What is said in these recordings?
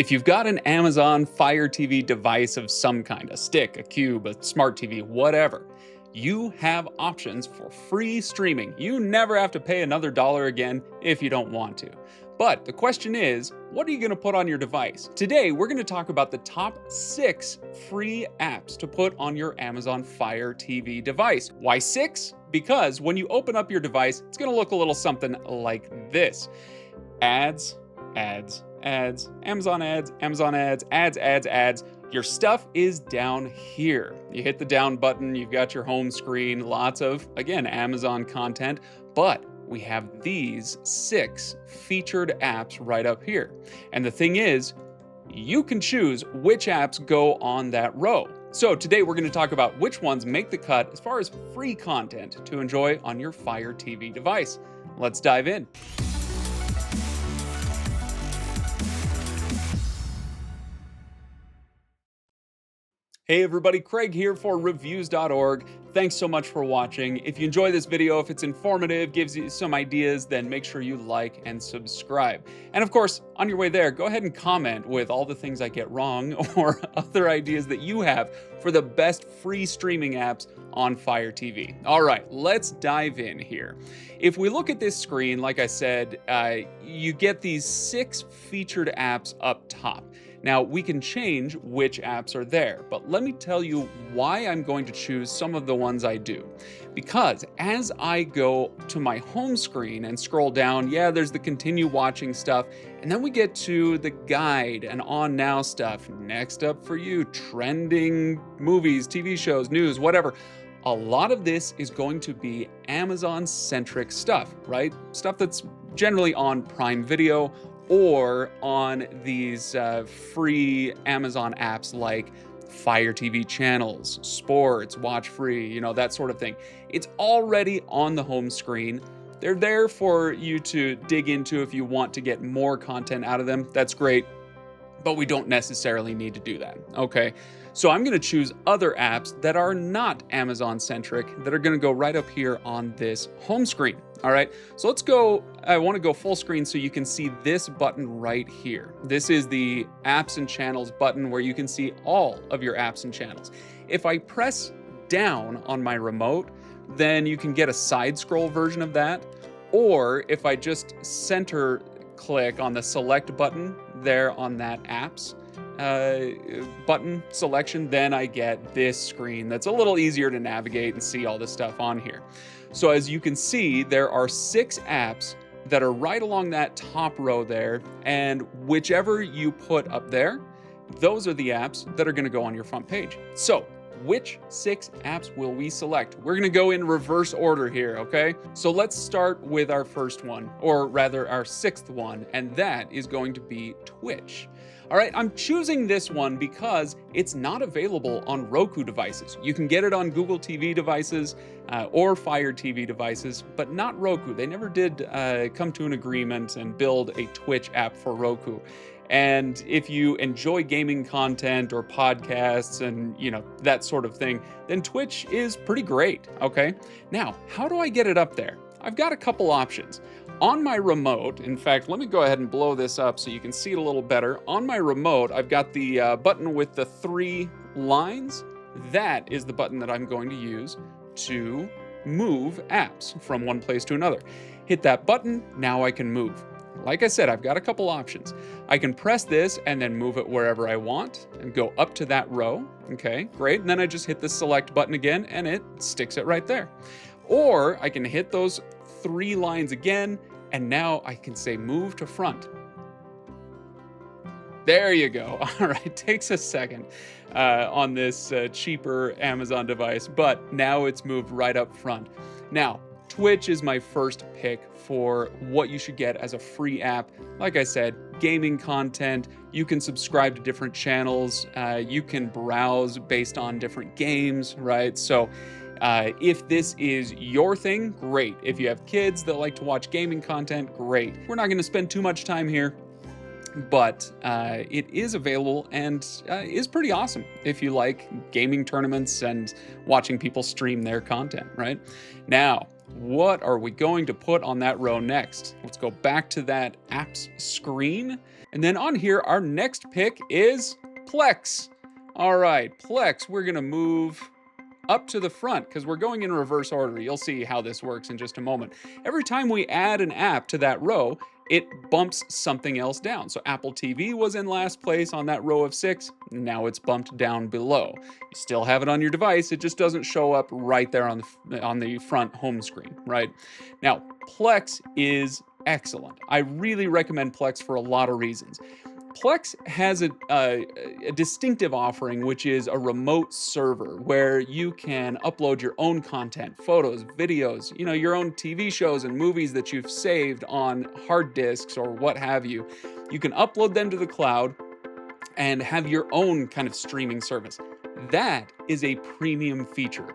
If you've got an Amazon Fire TV device of some kind, a stick, a cube, a smart TV, whatever, you have options for free streaming. You never have to pay another dollar again if you don't want to. But the question is, what are you going to put on your device? Today, we're going to talk about the top 6 free apps to put on your Amazon Fire TV device. Why 6? Because when you open up your device, it's going to look a little something like this. Ads, ads, ads, Amazon ads, Amazon ads, ads, ads, ads. Your stuff is down here. You hit the down button, you've got your home screen, lots of, again, Amazon content, but we have these 6 featured apps right up here. And the thing is, you can choose which apps go on that row. So today we're going to talk about which ones make the cut as far as free content to enjoy on your Fire TV device. Let's dive in. Hey everybody, Craig here for Reviews.org. Thanks so much for watching. If you enjoy this video, if it's informative, gives you some ideas, then make sure you like and subscribe. And of course, on your way there, go ahead and comment with all the things I get wrong or other ideas that you have for the best free streaming apps on Fire TV. All right, let's dive in here. If we look at this screen, like I said, you get these 6 featured apps up top. Now, we can change which apps are there, but let me tell you why I'm going to choose some of the ones I do. Because as I go to my home screen and scroll down, yeah, there's the continue watching stuff, and then we get to the guide and on now stuff. Next up for you, trending movies, TV shows, news, whatever. A lot of this is going to be Amazon-centric stuff, right? Stuff that's generally on Prime Video or on these free Amazon apps like Fire TV channels, sports, watch free, you know, that sort of thing. It's already on the home screen. They're there for you to dig into if you want to get more content out of them. That's great, but we don't necessarily need to do that, okay? So I'm gonna choose other apps that are not Amazon-centric that are gonna go right up here on this home screen. All right, so let's go, I wanna go full screen so you can see this button right here. This is the apps and channels button where you can see all of your apps and channels. If I press down on my remote, then you can get a side scroll version of that. Or if I just center click on the select button there on that apps button selection, then I get this screen that's a little easier to navigate and see all the stuff on here. So as you can see, there are 6 apps that are right along that top row there, and whichever you put up there, those are the apps that are going to go on your front page. So which 6 apps will we select? We're going to go in reverse order here, okay? So let's start with our first one, or rather our 6th one, and that is going to be Twitch. All right, I'm choosing this one because it's not available on Roku devices. You can get it on Google TV devices or Fire TV devices, but not Roku. They never did come to an agreement and build a Twitch app for Roku. And if you enjoy gaming content or podcasts and, you know, that sort of thing, then Twitch is pretty great, okay? Now, how do I get it up there? I've got a couple options. On my remote, in fact, let me go ahead and blow this up so you can see it a little better. On my remote, I've got the button with the 3 lines. That is the button that I'm going to use to move apps from one place to another. Hit that button, now I can move. Like I said, I've got a couple options. I can press this and then move it wherever I want and go up to that row. Okay, great. And then I just hit the select button again and it sticks it right there. Or I can hit those 3 lines again, and now I can say move to front. There you go. All right, takes a second on this cheaper Amazon device, but now it's moved right up front. Now, Twitch is my first pick for what you should get as a free app. Like I said, gaming content, you can subscribe to different channels, you can browse based on different games, right? So if this is your thing, great. If you have kids that like to watch gaming content, great. We're not gonna spend too much time here, but it is available and is pretty awesome if you like gaming tournaments and watching people stream their content, right? Now, what are we going to put on that row next? Let's go back to that apps screen. And then on here, our next pick is Plex. All right, Plex, we're gonna move up to the front because we're going in reverse order. You'll see how this works in just a moment. Every time we add an app to that row, it bumps something else down. So Apple TV was in last place on that row of 6. Now it's bumped down below. You still have it on your device. It just doesn't show up right there on the front home screen, right? Now, Plex is excellent. I really recommend Plex for a lot of reasons. Plex has a distinctive offering, which is a remote server where you can upload your own content, photos, videos, your own TV shows and movies that you've saved on hard disks or what have you. You can upload them to the cloud and have your own kind of streaming service. That is a premium feature.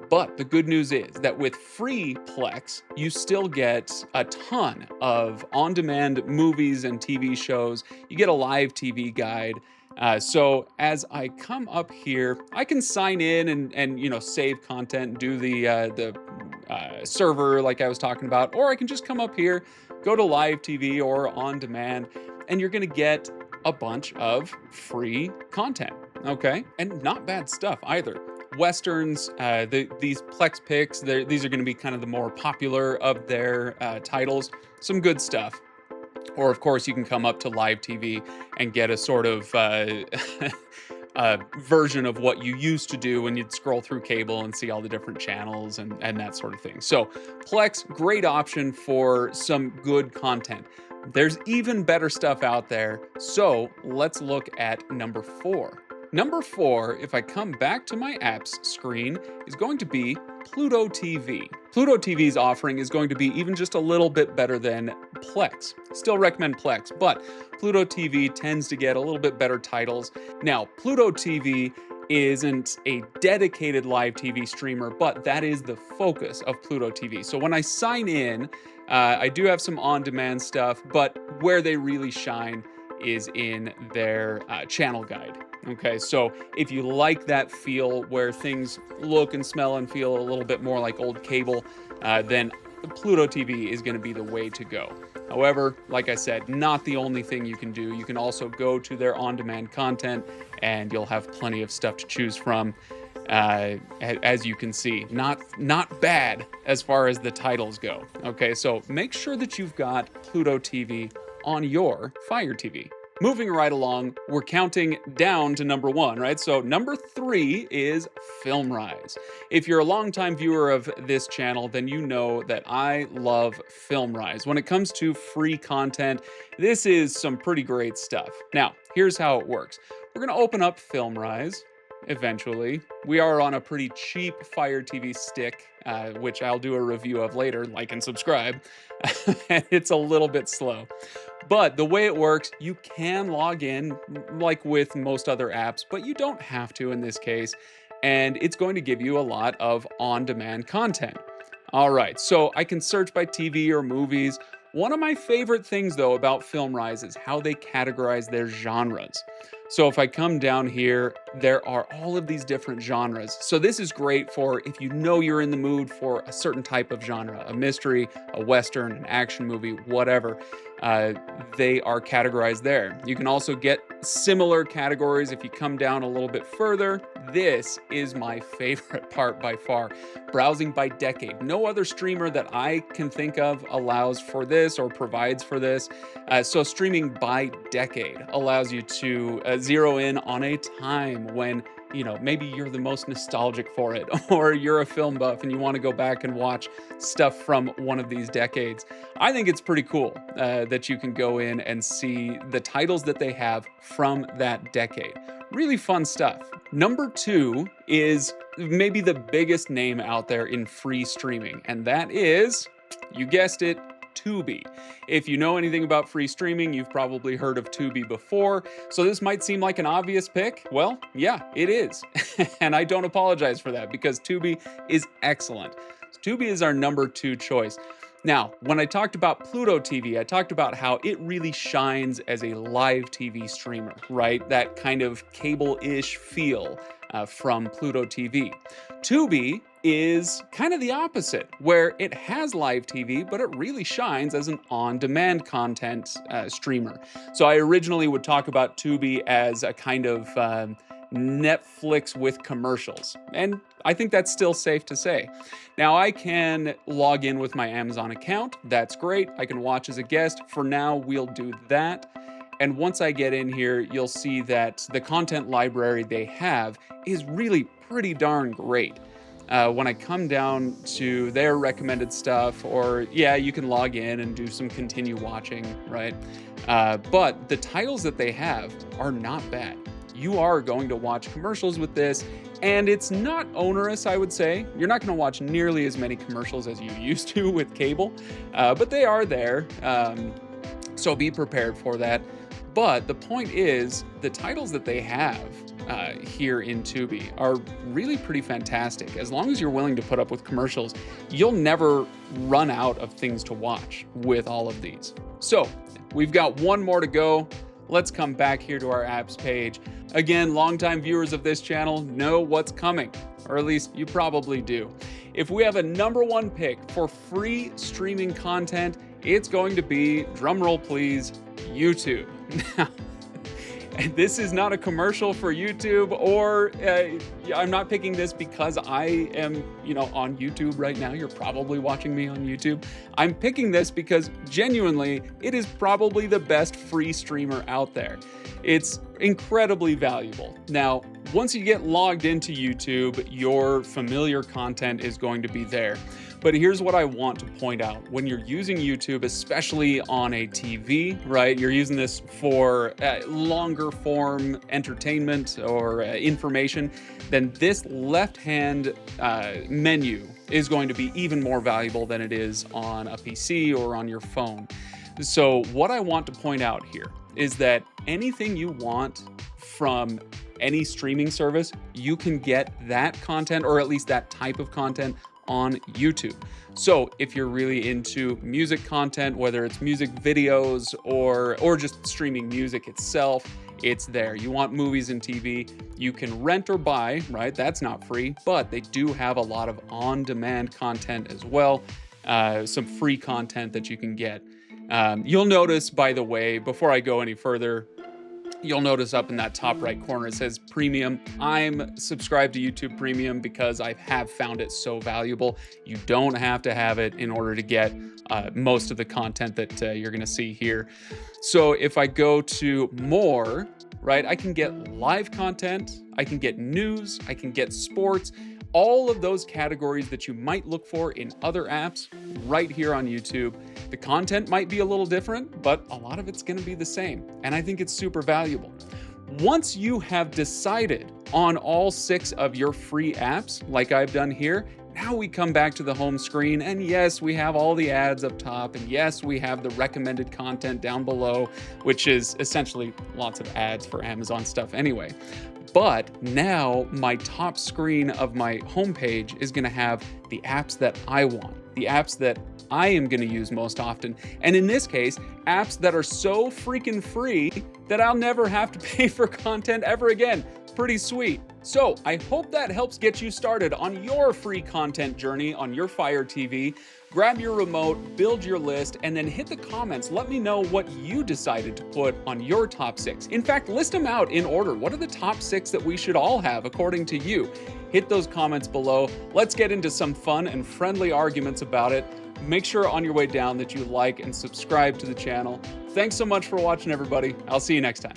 But the good news is that with free Plex, you still get a ton of on-demand movies and TV shows. You get a live TV guide. So as I come up here, I can sign in and save content, do the server like I was talking about, or I can just come up here, go to live TV or on demand, and you're going to get a bunch of free content. Okay, and not bad stuff either. Westerns, these Plex picks, these are going to be kind of the more popular of their titles. Some good stuff. Or, of course, you can come up to live TV and get a sort of version of what you used to do when you'd scroll through cable and see all the different channels and that sort of thing. So, Plex, great option for some good content. There's even better stuff out there. So, let's look at number 4. Number 4, if I come back to my apps screen, is going to be Pluto TV. Pluto TV's offering is going to be even just a little bit better than Plex. Still recommend Plex, but Pluto TV tends to get a little bit better titles. Now, Pluto TV isn't a dedicated live TV streamer, but that is the focus of Pluto TV. So when I sign in, I do have some on-demand stuff, but where they really shine is in their channel guide. Okay, so if you like that feel where things look and smell and feel a little bit more like old cable, then Pluto TV is going to be the way to go. However, like I said, not the only thing you can do. You can also go to their on-demand content and you'll have plenty of stuff to choose from. As you can see, not bad as far as the titles go. Okay, so make sure that you've got Pluto TV on your Fire TV. Moving right along, we're counting down to number 1, right? So number 3 is FilmRise. If you're a longtime viewer of this channel, then you know that I love FilmRise. When it comes to free content, this is some pretty great stuff. Now, here's how it works. We're gonna open up FilmRise. Eventually. We are on a pretty cheap Fire TV stick, which I'll do a review of later. Like and subscribe. It's a little bit slow. But the way it works, you can log in like with most other apps, but you don't have to in this case. And it's going to give you a lot of on-demand content. All right, so I can search by TV or movies. One of my favorite things, though, about FilmRise is how they categorize their genres. So if I come down here, there are all of these different genres. So this is great for if you know you're in the mood for a certain type of genre, a mystery, a Western, an action movie, whatever. They are categorized there. You can also get similar categories if you come down a little bit further. This is my favorite part by far. Browsing by decade. No other streamer that I can think of allows for this or provides for this. So streaming by decade allows you to zero in on a time when maybe you're the most nostalgic for it, or you're a film buff and you want to go back and watch stuff from one of these decades. I think it's pretty cool that you can go in and see the titles that they have from that decade. Really fun stuff. Number 2 is maybe the biggest name out there in free streaming, and that is, you guessed it, Tubi. If you know anything about free streaming, you've probably heard of Tubi before, so this might seem like an obvious pick. Well, yeah, it is. And I don't apologize for that because Tubi is excellent. Tubi is our number 2 choice. Now, when I talked about Pluto TV, I talked about how it really shines as a live TV streamer, right? That kind of cable-ish feel. from Pluto TV. Tubi is kind of the opposite, where it has live TV, but it really shines as an on-demand content streamer. So I originally would talk about Tubi as a kind of Netflix with commercials, and I think that's still safe to say. Now, I can log in with my Amazon account. That's great. I can watch as a guest. For now, we'll do that. And once I get in here, you'll see that the content library they have is really pretty darn great. When I come down to their recommended stuff, or yeah, you can log in and do some continue watching, right? But the titles that they have are not bad. You are going to watch commercials with this, and it's not onerous, I would say. You're not going to watch nearly as many commercials as you used to with cable, but they are there, so be prepared for that. But the point is, the titles that they have here in Tubi are really pretty fantastic. As long as you're willing to put up with commercials, you'll never run out of things to watch with all of these. So we've got one more to go. Let's come back here to our apps page. Again, longtime viewers of this channel know what's coming, or at least you probably do. If we have a #1 pick for free streaming content, it's going to be, drumroll please, YouTube. Now, this is not a commercial for YouTube, or I'm not picking this because I am, on YouTube right now. You're probably watching me on YouTube. I'm picking this because genuinely, it is probably the best free streamer out there. It's incredibly valuable. Now, once you get logged into YouTube, your familiar content is going to be there. But here's what I want to point out. When you're using YouTube, especially on a TV, right? You're using this for longer form entertainment or information, then this left-hand menu is going to be even more valuable than it is on a PC or on your phone. So what I want to point out here is that anything you want from any streaming service, you can get that content, or at least that type of content, on YouTube. So if you're really into music content, whether it's music videos or just streaming music itself, it's there. You want movies and TV, you can rent or buy, right? That's not free, but they do have a lot of on-demand content as well, some free content that you can get. You'll notice, by the way, before I go any further, you'll notice up in that top right corner, it says Premium. I'm subscribed to YouTube Premium because I have found it so valuable. You don't have to have it in order to get most of the content that you're gonna see here. So if I go to more, right, I can get live content, I can get news, I can get sports, all of those categories that you might look for in other apps right here on YouTube. The content might be a little different, but a lot of it's gonna be the same. And I think it's super valuable. Once you have decided on all 6 of your free apps, like I've done here, now we come back to the home screen, and yes, we have all the ads up top, and yes, we have the recommended content down below, which is essentially lots of ads for Amazon stuff anyway. But now my top screen of my homepage is gonna have the apps that I want, the apps that I am gonna use most often. And in this case, apps that are so freaking free that I'll never have to pay for content ever again. Pretty sweet. So I hope that helps get you started on your free content journey on your Fire TV. Grab your remote, build your list, and then hit the comments. Let me know what you decided to put on your top 6. In fact, list them out in order. What are the top 6 that we should all have according to you? Hit those comments below. Let's get into some fun and friendly arguments about it. Make sure on your way down that you like and subscribe to the channel. Thanks so much for watching, everybody. I'll see you next time.